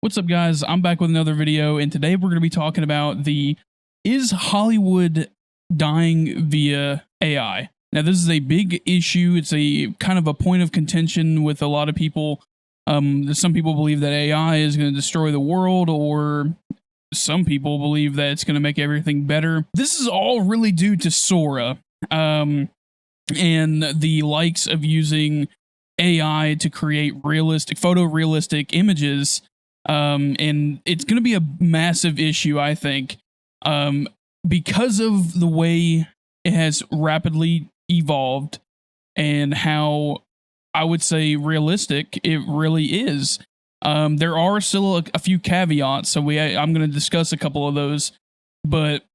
What's up, guys? I'm back with another video, and today we're going to be talking about is Hollywood dying via AI? Now, this is a big issue. It's a kind of a point of contention with a lot of people. Some people believe that AI is going to destroy the world, or some people believe that it's going to make everything better. This is all really due to Sora, and the likes of using AI to create photorealistic images. And it's going to be a massive issue, I think, because of the way it has rapidly evolved and how, I would say, realistic it really is. There are still a few caveats, so I'm going to discuss a couple of those. But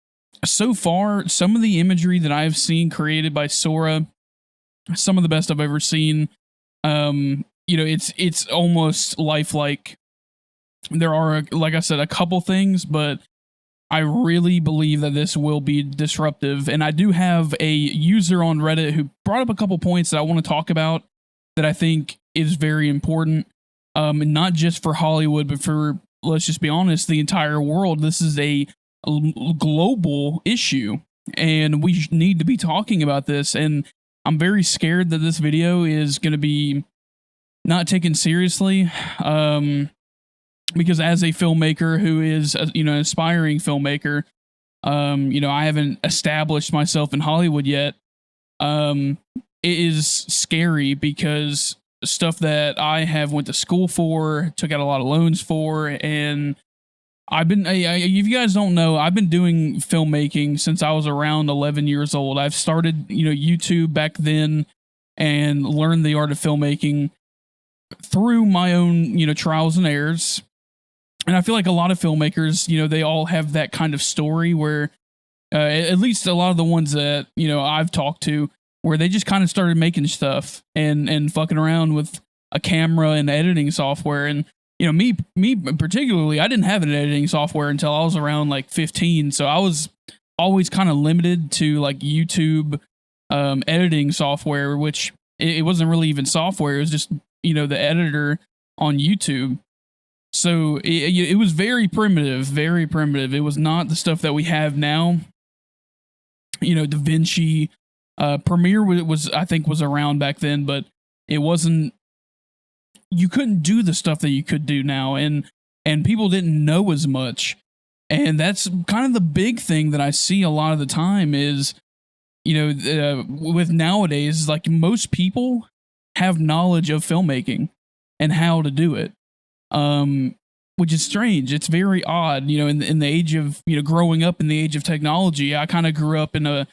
so far, some of the imagery that I've seen created by Sora, some of the best I've ever seen. It's almost lifelike. There are, like I said, a couple things, but I really believe that this will be disruptive. And I do have a user on Reddit who brought up a couple points that I want to talk about that I think is very important. And not just for Hollywood, but for, let's just be honest, the entire world. This is a global issue, and we need to be talking about this. And I'm very scared that this video is going to be not taken seriously. Because as a filmmaker who is, an aspiring filmmaker, I haven't established myself in Hollywood yet. It is scary because stuff that I have went to school for, took out a lot of loans for, and if you guys don't know, I've been doing filmmaking since I was around 11 years old. I've started, YouTube back then and learned the art of filmmaking through my own, trials and errors. And I feel like a lot of filmmakers, they all have that kind of story where, at least a lot of the ones that, I've talked to, where they just kind of started making stuff and fucking around with a camera and editing software. And, me particularly, I didn't have an editing software until I was around like 15. So I was always kind of limited to like YouTube editing software, which it wasn't really even software. It was just, the editor on YouTube. So it was very primitive, very primitive. It was not the stuff that we have now. DaVinci, Premiere was around back then, but it wasn't. You couldn't do the stuff that you could do now, and people didn't know as much. And that's kind of the big thing that I see a lot of the time is, with nowadays, like most people have knowledge of filmmaking and how to do it. Which is strange. It's very odd, in the age of, growing up in the age of technology. I kind of grew up in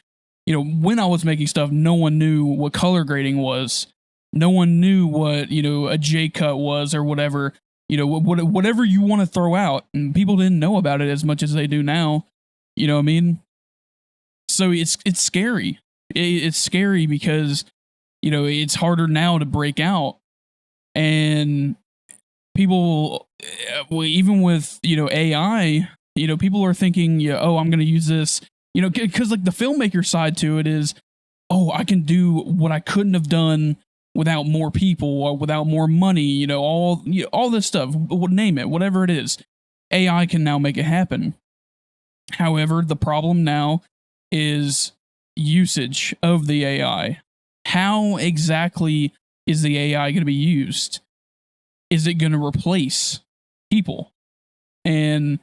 when I was making stuff, no one knew what color grading was. No one knew what, a J-cut was or whatever, whatever you want to throw out. And people didn't know about it as much as they do now. You know what I mean? So it's scary. It's scary because, it's harder now to break out. And people, even with, AI, people are thinking, I'm going to use this, because like the filmmaker side to it is, I can do what I couldn't have done without more people or without more money, all this stuff, name it, whatever it is, AI can now make it happen. However, the problem now is usage of the AI. How exactly is the AI going to be used? Is it going to replace people? And,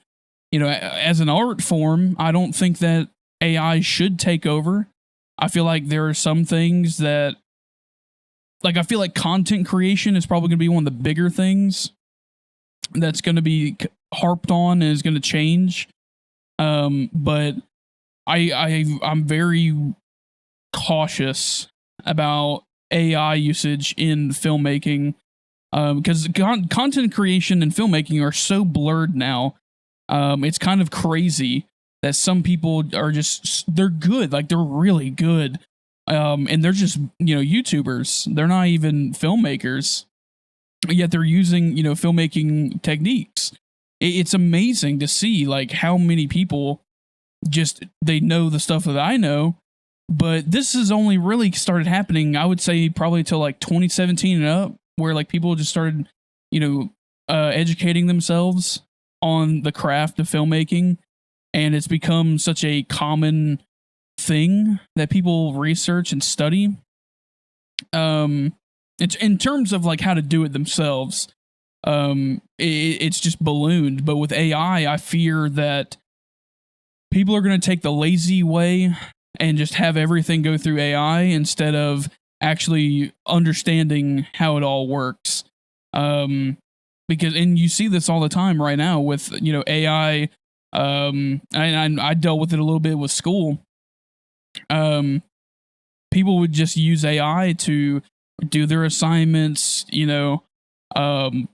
as an art form, I don't think that AI should take over. I feel like there are some things that, I feel like content creation is probably going to be one of the bigger things that's going to be harped on and is going to change. But I'm very cautious about AI usage in filmmaking. Because content creation and filmmaking are so blurred now. It's kind of crazy that some people are they're good, like they're really good. And they're just, YouTubers. They're not even filmmakers, yet they're using, filmmaking techniques. It's amazing to see like how many people they know the stuff that I know. But this has only really started happening, I would say, probably till like 2017 and up, where like people just started, educating themselves on the craft of filmmaking, and it's become such a common thing that people research and study. It's in terms of like how to do it themselves. It's just ballooned. But with AI, I fear that people are going to take the lazy way and just have everything go through AI instead of actually understanding how it all works. Because and you see this all the time right now with AI. And I dealt with it a little bit with school. People would just use AI to do their assignments,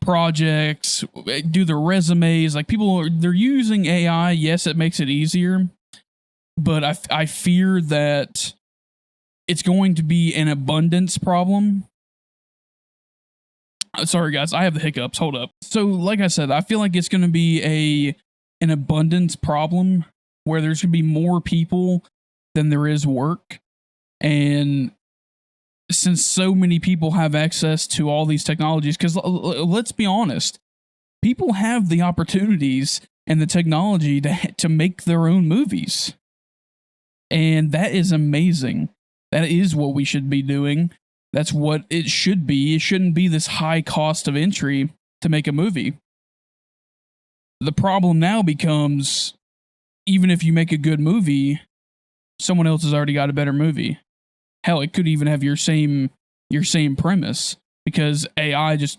projects, do their resumes. Like they're using AI. Yes, it makes it easier, but I fear that it's going to be an abundance problem. Sorry guys, I have the hiccups. Hold up. So like I said, I feel like it's going to be an abundance problem where there's going to be more people than there is work. And since so many people have access to all these technologies, because let's be honest, people have the opportunities and the technology to make their own movies. And that is amazing. That is what we should be doing. That's what it should be. It shouldn't be this high cost of entry to make a movie. The problem now becomes, even if you make a good movie, someone else has already got a better movie. Hell, it could even have your same premise because AI just,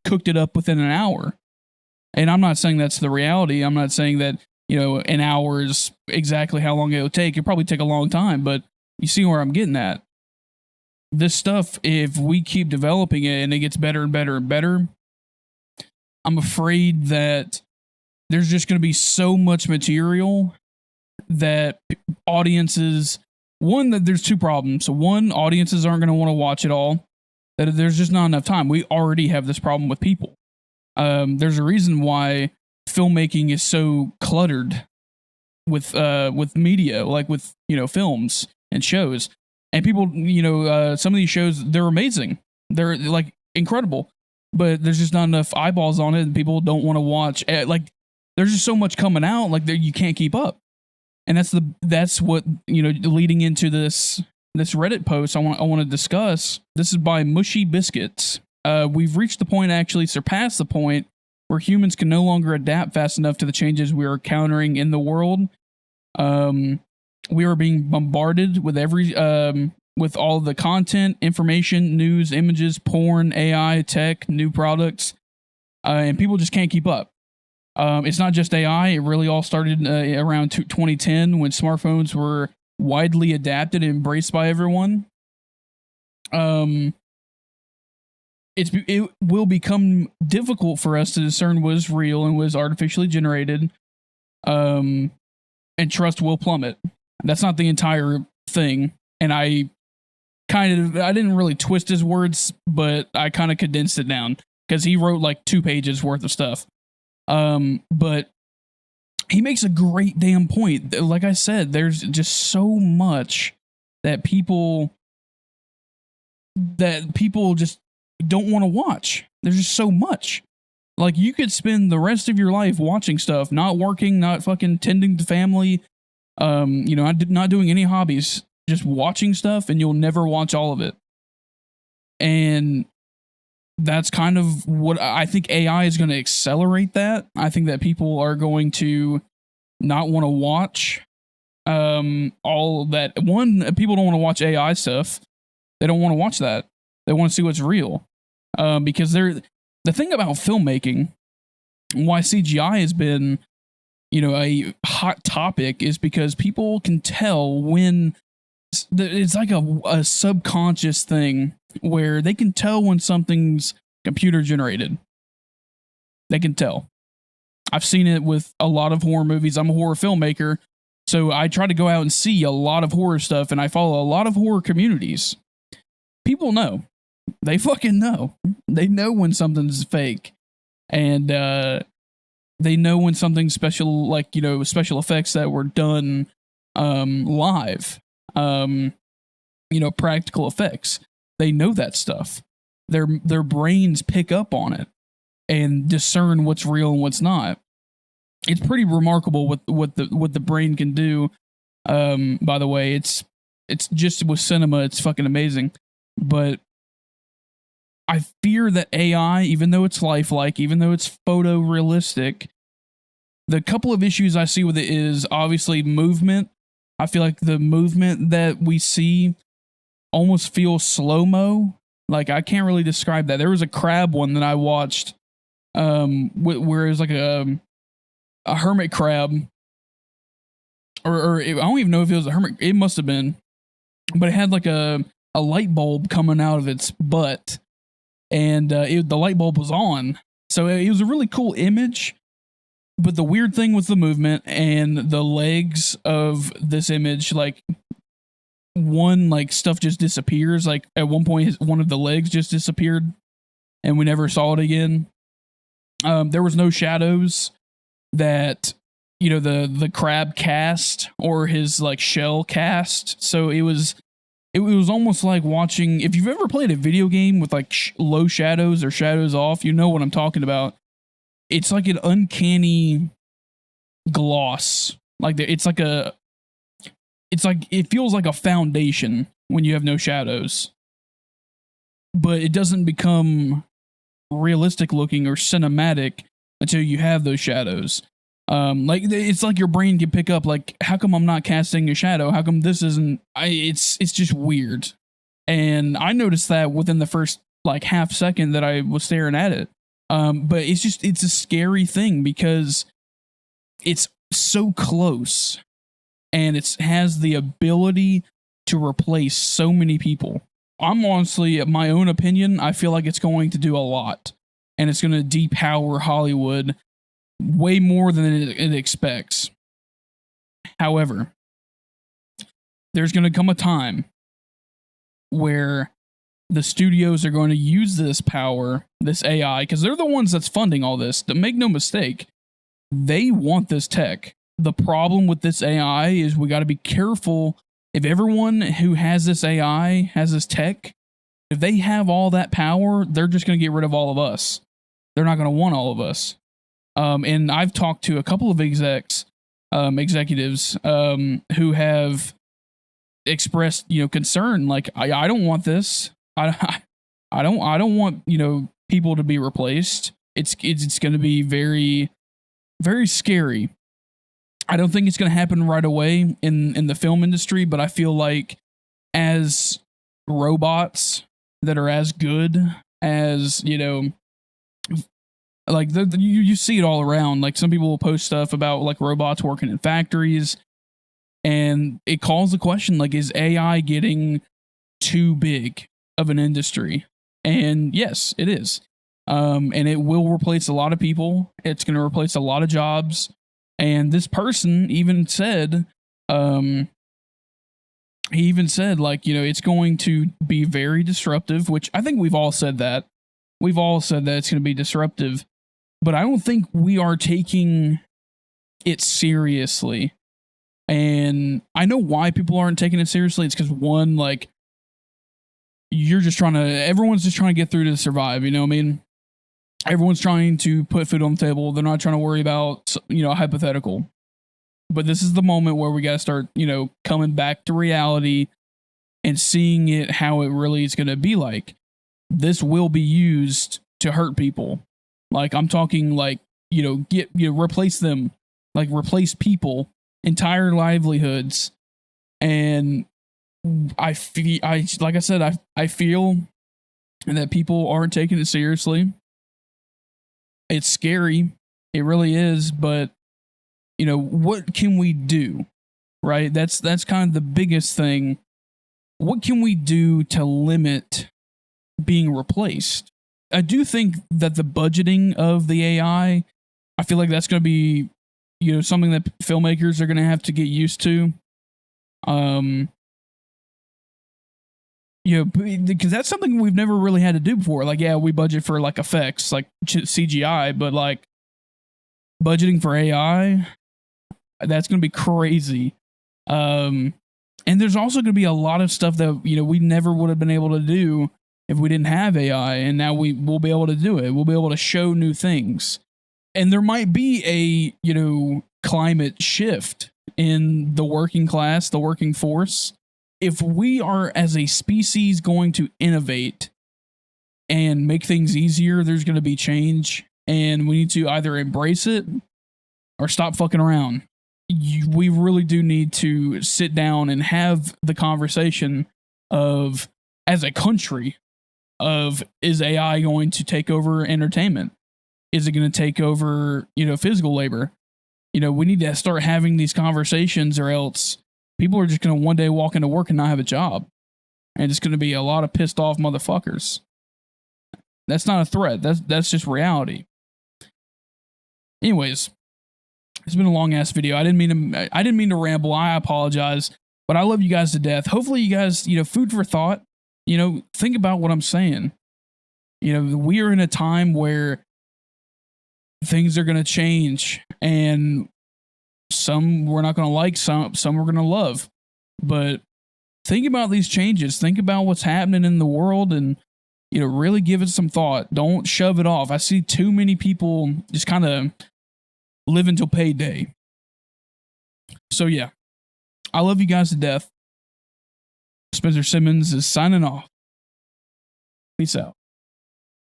cooked it up within an hour. And I'm not saying that's the reality. I'm not saying that, an hour is exactly how long it'll take. It'll probably take a long time, but you see where I'm getting at. This stuff, if we keep developing it and it gets better and better and better, I'm afraid that there's just going to be so much material that audiences, that there's two problems. So one, audiences aren't going to want to watch it all. That there's just not enough time. We already have this problem with people. There's a reason why filmmaking is so cluttered with media, like with films and shows. And people, some of these shows, they're amazing. They're like incredible, but there's just not enough eyeballs on it, and people don't want to watch. Like, there's just so much coming out, like you can't keep up. And that's what leading into this Reddit post I want to discuss. This is by Mushy Biscuits. We've reached the point, actually surpassed the point, where humans can no longer adapt fast enough to the changes we are encountering in the world. We are being bombarded with with all the content, information, news, images, porn, AI, tech, new products, and people just can't keep up. It's not just AI. It really all started around 2010 when smartphones were widely adapted and embraced by everyone. It will become difficult for us to discern what is real and what is artificially generated, and trust will plummet. That's not the entire thing, and I didn't really twist his words, but I kind of condensed it down because he wrote like 2 pages worth of stuff. But he makes a great damn point. Like I said, there's just so much that people just don't want to watch. There's just so much. Like, you could spend the rest of your life watching stuff, not working, not fucking tending to family, not doing any hobbies, just watching stuff, and you'll never watch all of it. And that's kind of what I think. AI is going to accelerate that. I think that people are going to not want to watch all that. One, people don't want to watch AI stuff. They don't want to watch that. They want to see what's real. Because the thing about filmmaking, why CGI has been, a hot topic, is because people can tell when it's like a subconscious thing where they can tell when something's computer generated. They can tell. I've seen it with a lot of horror movies. I'm a horror filmmaker, so I try to go out and see a lot of horror stuff, and I follow a lot of horror communities. People know. They fucking know. They know when something's fake. And they know when something's special, like, special effects that were done live. Practical effects. They know that stuff. Their brains pick up on it. and discern what's real and what's not. It's pretty remarkable what the brain can do. By the way, it's just with cinema, it's fucking amazing. But I fear that AI, even though it's lifelike, even though it's photorealistic, the couple of issues I see with it is obviously movement. I feel like the movement that we see almost feels slow-mo. Like, I can't really describe that. There was a crab one that I watched, where it was like a hermit crab, or I don't even know if it was a hermit. It must have been, but it had like a light bulb coming out of its butt, and the light bulb was on. So it was a really cool image. But the weird thing was the movement and the legs of this image, like one like stuff just disappears. Like at one point, one of the legs just disappeared, and we never saw it again. There was no shadows that, you know, the crab cast or his like shell cast. So it was almost like watching, if you've ever played a video game with like low shadows or shadows off, you know what I'm talking about. It's like an uncanny gloss. Like it feels like a foundation when you have no shadows, but it doesn't become realistic looking or cinematic until you have those shadows. Like it's like your brain can pick up, like, how come I'm not casting a shadow? How come this isn't? It's just weird. And I noticed that within the first like half second that I was staring at it. But it's a scary thing because it's so close, and it has the ability to replace so many people. I'm honestly, my own opinion, I feel like it's going to do a lot, and it's going to depower Hollywood way more than it expects. However, there's going to come a time where the studios are going to use this power, this AI, because they're the ones that's funding all this. To make no mistake, they want this tech. The problem with this AI is we got to be careful. If everyone who has this AI has this tech, if they have all that power, they're just going to get rid of all of us. They're not going to want all of us. And I've talked to a couple of executives who have expressed, you know, concern. Like, I don't want this. I don't want, you know, people to be replaced. It's going to be very, very scary. I don't think it's going to happen right away in the film industry, but I feel like as robots that are as good as, you know, like you see it all around. Like some people will post stuff about like robots working in factories, and it calls the question, like, is AI getting too big of an industry? And yes, it is. And it will replace a lot of people. It's going to replace a lot of jobs. And this person even said, he even said, like, you know, it's going to be very disruptive, which I think we've all said that. We've all said that it's going to be disruptive, but I don't think we are taking it seriously. And I know why people aren't taking it seriously. It's because, one, like, everyone's just trying to get through to survive. You know what I mean? Everyone's trying to put food on the table. They're not trying to worry about, you know, a hypothetical. But this is the moment where we got to start, you know, coming back to reality and seeing it how it really is going to be like. This will be used to hurt people. Like, I'm talking like, you know, replace them, like replace people, entire livelihoods. And I feel that people aren't taking it seriously. It's scary. It really is. But, you know, what can we do? Right? That's kind of the biggest thing. What can we do to limit being replaced? I do think that the budgeting of the AI, I feel like that's going to be, you know, something that filmmakers are going to have to get used to. You know, because that's something we've never really had to do before. Like, yeah, we budget for like effects, like CGI, but like budgeting for AI, that's going to be crazy. And there's also going to be a lot of stuff that, you know, we never would have been able to do if we didn't have AI, and now we'll be able to do it. We'll be able to show new things. And there might be a, climate shift in the working class, the working force. If we are as a species going to innovate and make things easier, there's going to be change, and we need to either embrace it or stop fucking around. We really do need to sit down and have the conversation of, as a country, of, is AI going to take over entertainment? Is it going to take over, physical labor? We need to start having these conversations, or else people are just going to one day walk into work and not have a job. And it's going to be a lot of pissed off motherfuckers. That's not a threat. That's just reality. Anyways, it's been a long ass video. I didn't mean to ramble. I apologize, but I love you guys to death. Hopefully you guys, food for thought. Think about what I'm saying. We are in a time where things are going to change, and some we're not going to like, some we're going to love. But think about these changes. Think about what's happening in the world, and really give it some thought. Don't shove it off. I see too many people just kind of live until payday. So yeah, I love you guys to death. Spencer Simmons is signing off. Peace out.